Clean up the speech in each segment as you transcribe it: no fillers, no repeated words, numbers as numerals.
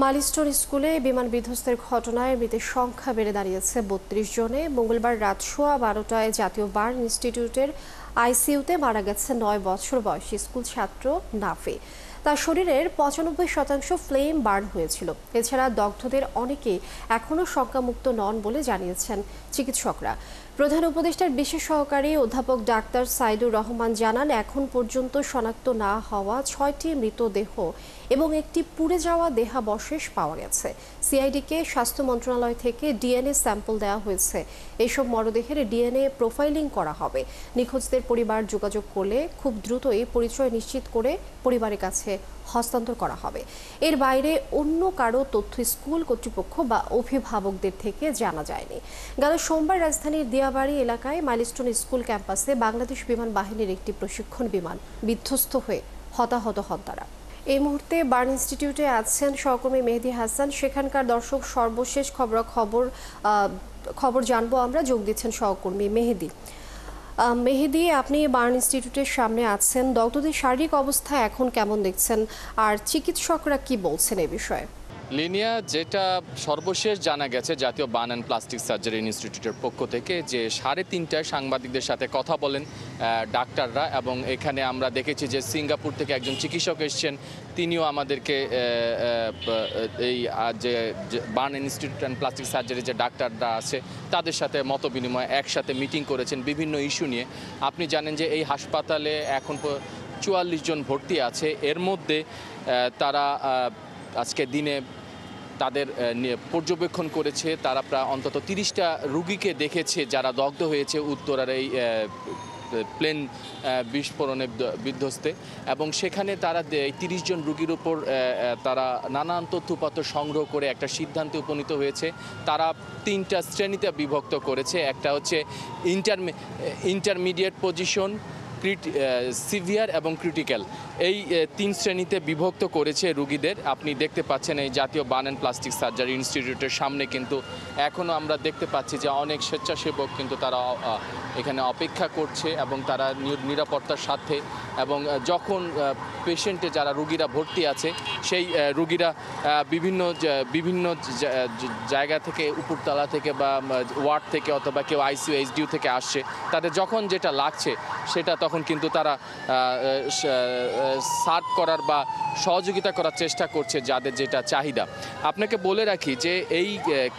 Milestone স্কুলে বিমান বিধ্বস্তের ঘটনায় মৃতের সংখ্যা বেড়ে দাঁড়িয়েছে ৩২ জনে। মঙ্গলবার রাত 12:15টায় জাতীয় বার্ন ইনস্টিটিউটের আইসিইউতে মারা গেছে ৯ বছর বয়সী স্কুল ছাত্র নাফি। তার শরীরের ৯৫% ফ্লেম বার্ন হয়েছিল। এছাড়া দগ্ধদের অনেকেই এখনও শঙ্কামুক্ত নন বলে জানিয়েছেন চিকিৎসকরা। প্রধান উপদেষ্টার বিশেষ সহকারী অধ্যাপক ডাক্তার সাইদুর রহমান জানান, এখন পর্যন্ত শনাক্ত না হওয়া ৬টি মৃতদেহ এবং একটি পুড়ে যাওয়া দেহাবশেষ পাওয়া গেছে। সিআইডিকে স্বাস্থ্য মন্ত্রণালয় থেকে ডিএনএ স্যাম্পল দেওয়া হয়েছে। এসব মরদেহের ডিএনএ প্রোফাইলিং করা হবে। নিখোঁজদের পরিবার যোগাযোগ করলে খুব দ্রুতই পরিচয় নিশ্চিত করে পরিবারের কাছে হস্তান্তর করা হবে। এর বাইরে অন্য কারো তথ্য স্কুল কর্তৃপক্ষ বা অভিভাবকদের থেকে জানা যায়নি। গেল সোমবার রাজধানীর দিয়াবাড়ি এলাকায় মাইলস্টোন স্কুল ক্যাম্পাসে বাংলাদেশ বিমান বাহিনীর একটি প্রশিক্ষণ বিমান বিধ্বস্ত হয়ে হতাহত হন তারা। এই মুহূর্তে বার্ন ইনস্টিটিউটে আছেন সহকর্মী মেহেদী হাসান। সেখানকার দর্শক সর্বশেষ খবর জানবো আমরা। যোগ দিচ্ছেন সহকর্মী মেহেদী। মেহেদী, আপনি বার্ন ইনস্টিটিউটের সামনে আছেন। দগ্ধদের শারীরিক অবস্থা এখন কেমন দেখছেন, আর চিকিৎসকরা কি বলছেন এই বিষয়ে? লিনিয়া, যেটা সর্বশেষ জানা গেছে জাতীয় বার্ন অ্যান্ড প্লাস্টিক সার্জারি ইনস্টিটিউটের পক্ষ থেকে, যে 3:30টায় সাংবাদিকদের সাথে কথা বলেন ডাক্তাররা, এবং এখানে আমরা দেখেছি যে সিঙ্গাপুর থেকে একজন চিকিৎসক এসছেন, তিনিও আমাদেরকে এই যে burn institute and plastic surgery যে ডাক্তাররা আছে তাদের সাথে মত বিনিময় একসাথে মিটিং করেছেন বিভিন্ন ইস্যু নিয়ে। আপনি জানেন যে এই হাসপাতালে এখন 44 জন ভর্তি আছে। এর মধ্যে তারা আজকে দিনে তাদের পর্যবেক্ষণ করেছে, তারা প্রায় অন্তত 30টা রুগীকে দেখেছে যারা দগ্ধ হয়েছে উত্তরার এই প্লেন বিস্ফোরণে বিধ্বস্তে, এবং সেখানে তারা 30 জন রুগীর উপর তারা নানান তথ্যপত্র সংগ্রহ করে একটা সিদ্ধান্তে উপনীত হয়েছে। তারা 3টা শ্রেণীতে বিভক্ত করেছে। একটা হচ্ছে ইন্টারমিডিয়েট পজিশন, সিভিয়ার এবং ক্রিটিক্যাল, এই 3 শ্রেণীতে বিভক্ত করেছে রুগীদের। আপনি দেখতে পাচ্ছেন এই জাতীয় বার্ন অ্যান্ড প্লাস্টিক সার্জারি ইনস্টিটিউটের সামনে কিন্তু এখনও আমরা দেখতে পাচ্ছি যে অনেক স্বেচ্ছাসেবক কিন্তু তারা এখানে অপেক্ষা করছে, এবং তারা নিরাপত্তার সাথে, এবং যখন পেশেন্টে যারা রুগীরা ভর্তি আছে সেই রুগীরা বিভিন্ন জায়গা থেকে, উপরতলা থেকে বা ওয়ার্ড থেকে, অথবা কেউ আইসিইউ এইচডিইউ থেকে আসছে, তাদের যখন যেটা লাগছে সেটা তখন কিন্তু তারা সার্ভ করার বা সহযোগিতা করার চেষ্টা করছে যাদের যেটা চাহিদা। আপনাকে বলে রাখি যে এই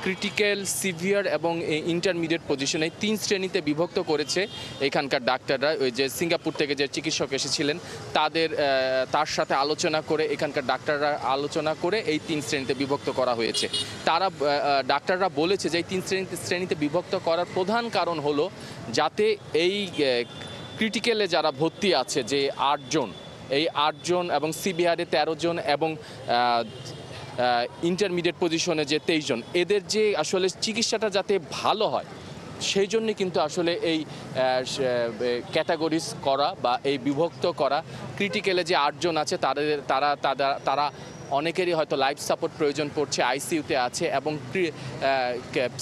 ক্রিটিক্যাল, সিভিয়ার এবং ইন্টারমিডিয়েট পজিশন, এই 3 শ্রেণীতে বিভক্ত করেছে এখানকার ডাক্তাররা। ওই যে সিঙ্গাপুর থেকে যে চিকিৎসক এসেছিলেন তার সাথে আলোচনা করে, এখানকার ডাক্তাররা আলোচনা করে এই 3 শ্রেণীতে বিভক্ত করা হয়েছে। তারা ডাক্তাররা বলেছে যে এই 3 শ্রেণীতে বিভক্ত করার প্রধান কারণ হলো যাতে এই ক্রিটিক্যালে যারা ভর্তি আছে যে 8 জন, এই 8 জন, এবং সিভিয়ারে 13 জন, এবং ইন্টারমিডিয়েট পজিশনে যে 23 জন, এদের যে আসলে চিকিৎসাটা যাতে ভালো হয় সেই জন্য কিন্তু আসলে এই ক্যাটাগরিজ করা বা এই বিভক্ত করা। ক্রিটিক্যালে যে 8 জন আছে তারা অনেকেরই হয়তো লাইফ সাপোর্ট প্রয়োজন পড়ছে, আইসিইউতে আছে, এবং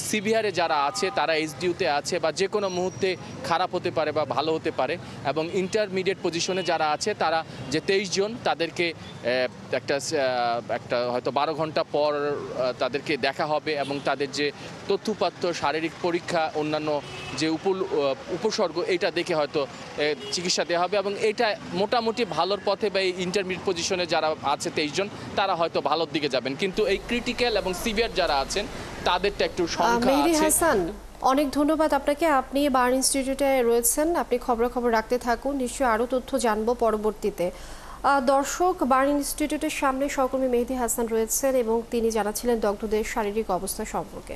সিভিয়ারে যারা আছে তারা এইচডিইউতে আছে, বা যে কোনো মুহূর্তে খারাপ হতে পারে বা ভালো হতে পারে, এবং ইন্টারমিডিয়েট পজিশনে যারা আছে তারা যে 23 জন, তাদেরকে একটা হয়তো 12 ঘন্টা পর তাদেরকে দেখা হবে, এবং তাদের যে তথ্যপত্র, শারীরিক পরীক্ষা, অন্যান্য যে উপসর্গ, এটা দেখে হয়তো চিকিৎসা দেওয়া হবে, এবং এটা মোটামুটি ভালোর পথে। বা এই ইন্টারমিডিয়েট পজিশনে যারা আছে 23 জন, তারা হয়তো ভালোর দিকে যাবেন, কিন্তু এই ক্রিটিক্যাল এবং সিভিয়ার যারা আছেন তাদেরটা একটু সংখ্যা আছে। হাসান, অনেক ধন্যবাদ আপনাকে। আপনি বার্ন ইনস্টিটিউটে রয়েছেন, আপনি খবর রাখতে থাকুন। নিশ্চয়ই আরও তথ্য জানবো পরবর্তীতে। দর্শক, বার্ন ইনস্টিটিউটের সামনে সহকর্মী মেহেদী হাসান রয়েছেন এবং তিনি জানাচ্ছিলেন দগ্ধদের শারীরিক অবস্থা সম্পর্কে।